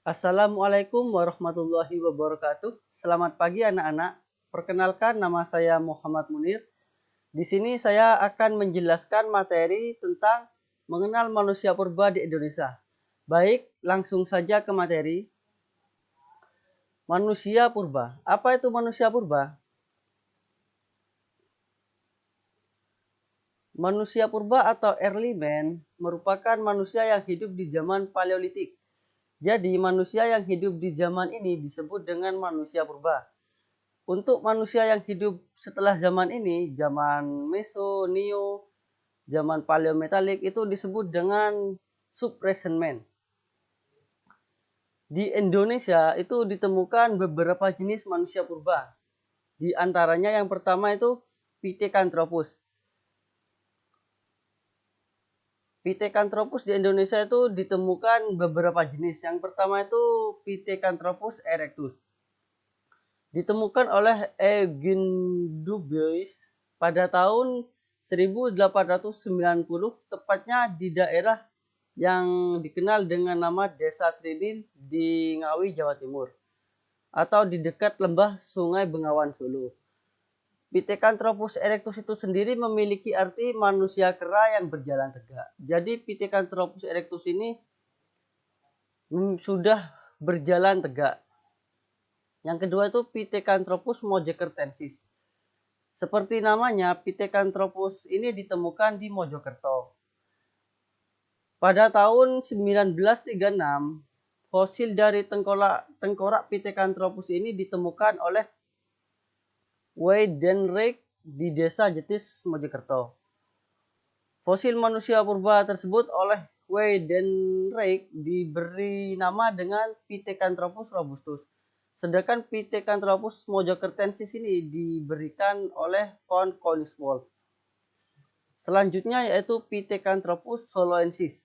Assalamualaikum warahmatullahi wabarakatuh. Selamat pagi anak-anak. Perkenalkan, nama saya Muhammad Munir. Di sini saya akan menjelaskan materi tentang mengenal manusia purba di Indonesia. Baik, langsung saja ke materi. Manusia purba. Apa itu manusia purba? Manusia purba atau early man merupakan manusia yang hidup di zaman Paleolitik. Jadi, manusia yang hidup di zaman ini disebut dengan manusia purba. Untuk manusia yang hidup setelah zaman ini, zaman Meso, Neo, zaman Paleometalik itu disebut dengan Subrecent Man. Di Indonesia itu ditemukan beberapa jenis manusia purba. Di antaranya yang pertama itu Pithecanthropus. Pithecanthropus di Indonesia itu ditemukan beberapa jenis. Yang pertama itu Pithecanthropus erectus. Ditemukan oleh Eugene Dubois pada tahun 1890, tepatnya di daerah yang dikenal dengan nama Desa Trilin di Ngawi, Jawa Timur, atau di dekat lembah Sungai Bengawan Solo. Pithecanthropus erectus itu sendiri memiliki arti manusia kera yang berjalan tegak. Jadi Pithecanthropus erectus ini sudah berjalan tegak. Yang kedua itu Pithecanthropus mojokertensis. Seperti namanya, Pithecanthropus ini ditemukan di Mojokerto. Pada tahun 1936, fosil dari tengkorak Pithecanthropus ini ditemukan oleh Weidenreich di Desa Jetis, Mojokerto. Fosil manusia purba tersebut oleh Weidenreich diberi nama dengan Pithecanthropus robustus. Sedangkan Pithecanthropus mojokertensis ini diberikan oleh von Koenigswald. Selanjutnya yaitu Pithecanthropus soloensis.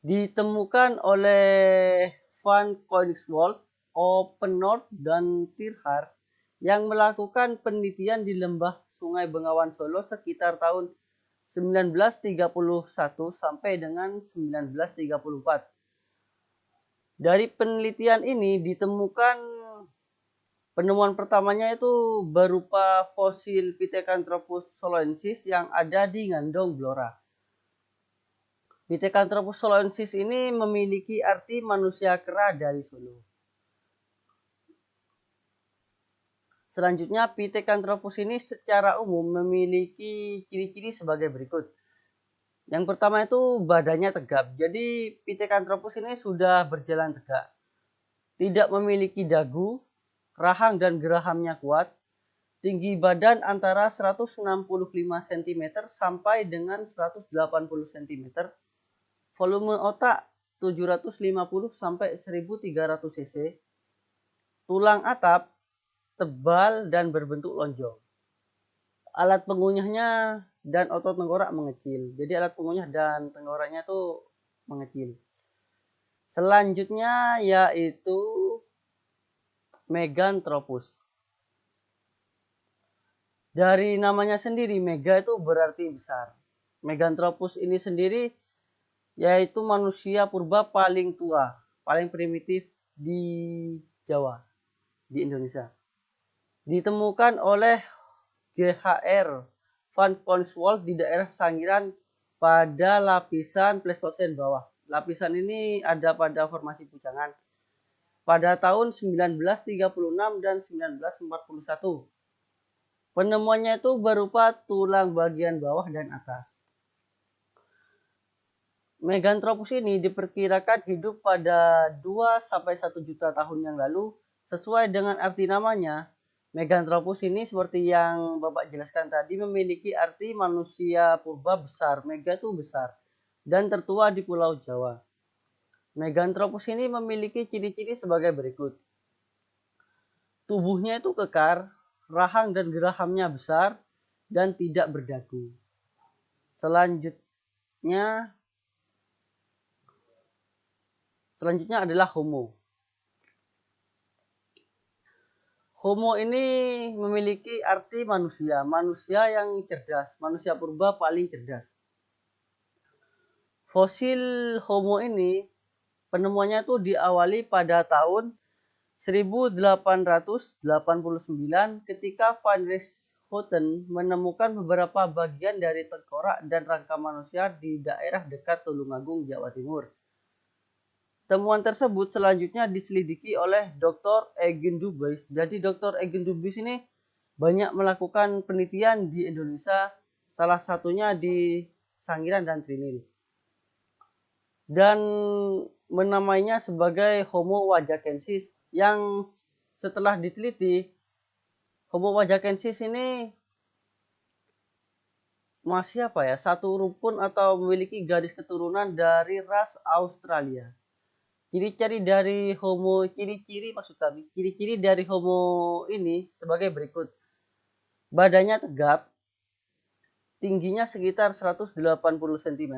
Ditemukan oleh von Koenigswald, Oppenort, dan Tirhar yang melakukan penelitian di lembah Sungai Bengawan Solo sekitar tahun 1931 sampai dengan 1934. Dari penelitian ini ditemukan penemuan pertamanya itu berupa fosil Pithecanthropus soloensis yang ada di Ngandong, Blora. Pithecanthropus soloensis ini memiliki arti manusia kera dari Solo. Selanjutnya, Pithecanthropus ini secara umum memiliki ciri-ciri sebagai berikut. Yang pertama itu badannya tegap. Jadi Pithecanthropus ini sudah berjalan tegak. Tidak memiliki dagu, rahang dan gerahamnya kuat. Tinggi badan antara 165 cm sampai dengan 180 cm. Volume otak 750 sampai 1300 cc. Tulang atap tebal dan berbentuk lonjong. Alat pengunyahnya dan otot tengkorak mengecil. Jadi alat pengunyah dan tengkoraknya itu mengecil. Selanjutnya yaitu Meganthropus. Dari namanya sendiri, mega itu berarti besar. Meganthropus ini sendiri yaitu manusia purba paling tua, paling primitif di Jawa, di Indonesia. Ditemukan oleh GHR van Koenigswald di daerah Sangiran pada lapisan Pleistosen bawah. Lapisan ini ada pada formasi pucangan pada tahun 1936 dan 1941. Penemuannya itu berupa tulang bagian bawah dan atas. Meganthropus ini diperkirakan hidup pada 2-1 juta tahun yang lalu. Sesuai dengan arti namanya, Meganthropus ini seperti yang Bapak jelaskan tadi memiliki arti manusia purba besar. Mega itu besar dan tertua di Pulau Jawa. Meganthropus ini memiliki ciri-ciri sebagai berikut. Tubuhnya itu kekar, rahang dan gerahamnya besar dan tidak berdagu. Selanjutnya adalah Homo. Homo ini memiliki arti manusia, manusia yang cerdas, manusia purba paling cerdas. Fosil Homo ini Penemuannya itu diawali pada tahun 1889 ketika Van Richthofen menemukan beberapa bagian dari tengkorak dan rangka manusia di daerah dekat Tulungagung, Jawa Timur. Temuan tersebut selanjutnya diselidiki oleh Dr. Eugen Dubus. Jadi Dr. Eugen Dubus ini banyak melakukan penelitian di Indonesia, salah satunya di Sangiran dan Trinil. Dan menamainya sebagai Homo wajakensis, yang setelah diteliti Homo wajakensis ini masih satu rukun atau memiliki garis keturunan dari ras Australia. Ciri-ciri dari Homo ciri-ciri dari Homo ini sebagai berikut. Badannya tegap, tingginya sekitar 180 cm,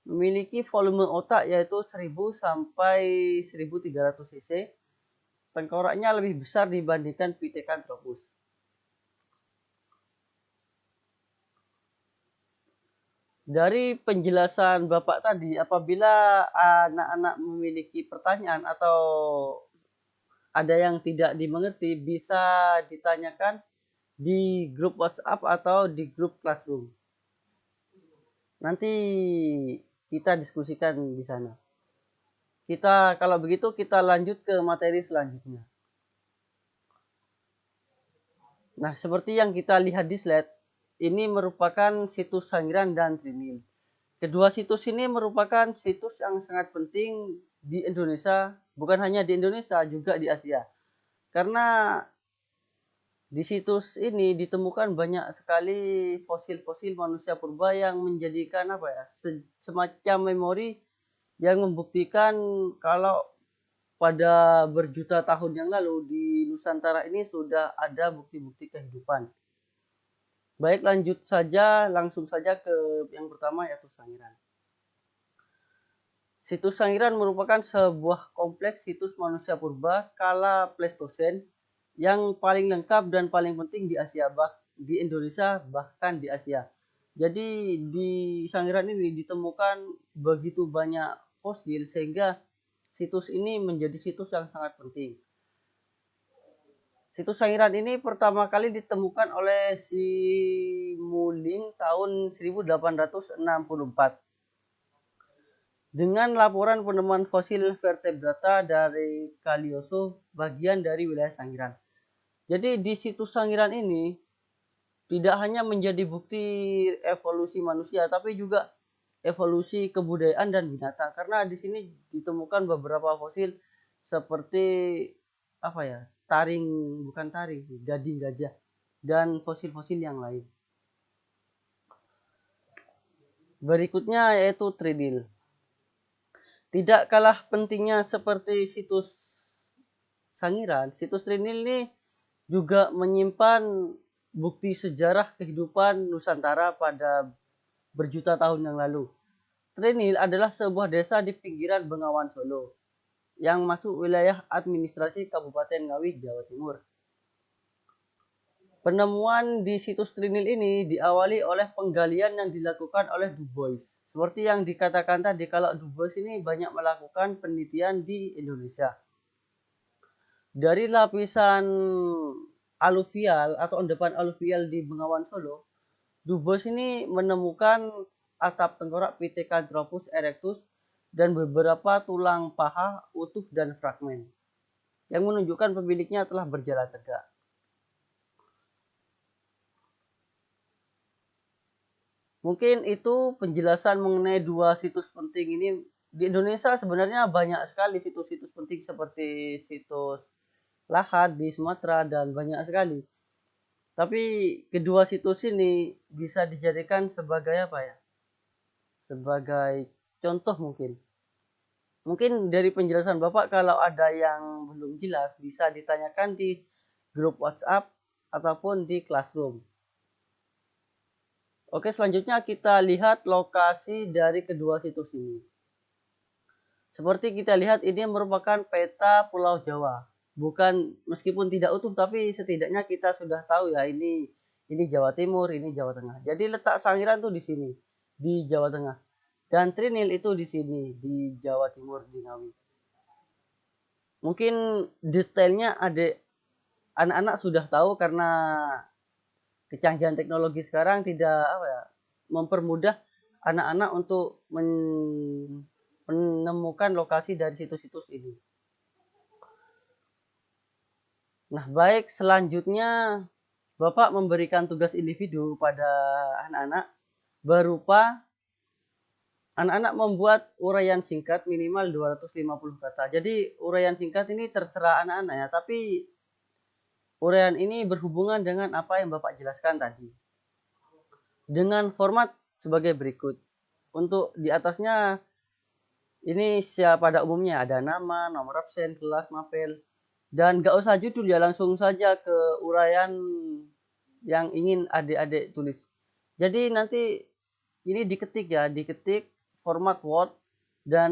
memiliki volume otak yaitu 1000 sampai 1300 cc. Tengkoraknya lebih besar dibandingkan Pithecanthropus. Dari penjelasan Bapak tadi, apabila anak-anak memiliki pertanyaan atau ada yang tidak dimengerti, bisa ditanyakan di grup WhatsApp atau di grup Classroom. Nanti kita diskusikan di sana. Kalau begitu kita lanjut ke materi selanjutnya. Nah, seperti yang kita lihat di slide, ini merupakan situs Sangiran dan Trinil. Kedua situs ini merupakan situs yang sangat penting di Indonesia, bukan hanya di Indonesia, juga di Asia. Karena di situs ini ditemukan banyak sekali fosil-fosil manusia purba yang menjadikan semacam memori yang membuktikan kalau pada berjuta tahun yang lalu di Nusantara ini sudah ada bukti-bukti kehidupan. Baik, langsung saja ke yang pertama, yaitu Sangiran. Situs Sangiran merupakan sebuah kompleks situs manusia purba kala Pleistosen yang paling lengkap dan paling penting di Asia, di Indonesia, bahkan di Asia. Jadi di Sangiran ini ditemukan begitu banyak fosil sehingga situs ini menjadi situs yang sangat penting. Situs Sangiran ini pertama kali ditemukan oleh si Muling tahun 1864 dengan laporan penemuan fosil vertebrata dari Kalioso, bagian dari wilayah Sangiran. Jadi di situs Sangiran ini tidak hanya menjadi bukti evolusi manusia, tapi juga evolusi kebudayaan dan binatang. Karena di sini ditemukan beberapa fosil seperti gading gajah dan fosil-fosil yang lain. Berikutnya yaitu Trinil. Tidak kalah pentingnya seperti situs Sangiran, situs Trinil ini juga menyimpan bukti sejarah kehidupan Nusantara pada berjuta tahun yang lalu. Trinil adalah sebuah desa di pinggiran Bengawan Solo yang masuk wilayah administrasi Kabupaten Ngawi, Jawa Timur. Penemuan di situs Trinil ini diawali oleh penggalian yang dilakukan oleh Dubus. Seperti yang dikatakan tadi, kalau Dubus ini banyak melakukan penelitian di Indonesia. Dari lapisan aluvial atau endapan aluvial di Bengawan Solo, Dubus ini menemukan atap tengkorak Pithecanthropus erectus dan beberapa tulang paha utuh dan fragmen yang menunjukkan pemiliknya telah berjalan tegak. Mungkin itu penjelasan mengenai dua situs penting ini. Di Indonesia sebenarnya banyak sekali situs-situs penting seperti situs Lahat di Sumatera dan banyak sekali. Tapi kedua situs ini bisa dijadikan sebagai sebagai contoh mungkin. Mungkin dari penjelasan Bapak kalau ada yang belum jelas bisa ditanyakan di grup WhatsApp ataupun di Classroom. Oke, selanjutnya kita lihat lokasi dari kedua situs ini. Seperti kita lihat ini merupakan peta Pulau Jawa. Meskipun tidak utuh tapi setidaknya kita sudah tahu ya ini Jawa Timur, ini Jawa Tengah. Jadi letak Sangiran tuh di sini, di Jawa Tengah. Dan Trinil itu di sini, di Jawa Timur, di Ngawi. Mungkin detailnya anak-anak sudah tahu karena kecanggihan teknologi sekarang tidak mempermudah anak-anak untuk menemukan lokasi dari situs-situs ini. Nah, baik, selanjutnya Bapak memberikan tugas individu pada anak-anak berupa anak-anak membuat uraian singkat minimal 250 kata. Jadi uraian singkat ini terserah anak-anak ya, tapi uraian ini berhubungan dengan apa yang Bapak jelaskan tadi. Dengan format sebagai berikut. Untuk di atasnya ini pada umumnya ada nama, nomor absen, kelas, mapel, dan gak usah judul ya, langsung saja ke uraian yang ingin adik-adik tulis. Jadi nanti ini diketik ya, diketik format Word dan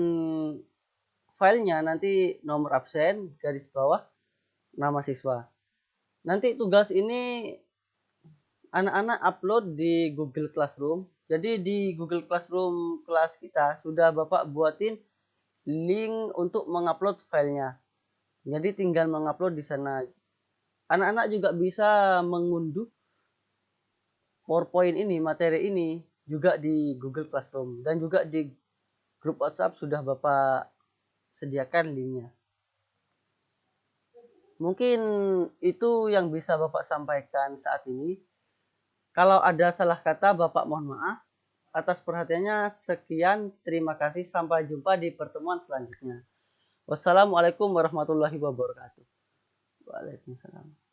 filenya nanti nomor absen, garis bawah, nama siswa. Nanti tugas ini anak-anak upload di Google Classroom. Jadi di Google Classroom kelas kita sudah Bapak buatin link untuk mengupload filenya. Jadi tinggal mengupload di sana. Anak-anak juga bisa mengunduh PowerPoint ini, materi ini juga di Google Classroom dan juga di grup WhatsApp sudah Bapak sediakan linknya. Mungkin itu yang bisa Bapak sampaikan saat ini. Kalau ada salah kata, Bapak mohon maaf. Atas perhatiannya, sekian. Terima kasih. Sampai jumpa di pertemuan selanjutnya. Wassalamualaikum warahmatullahi wabarakatuh. Waalaikumsalam.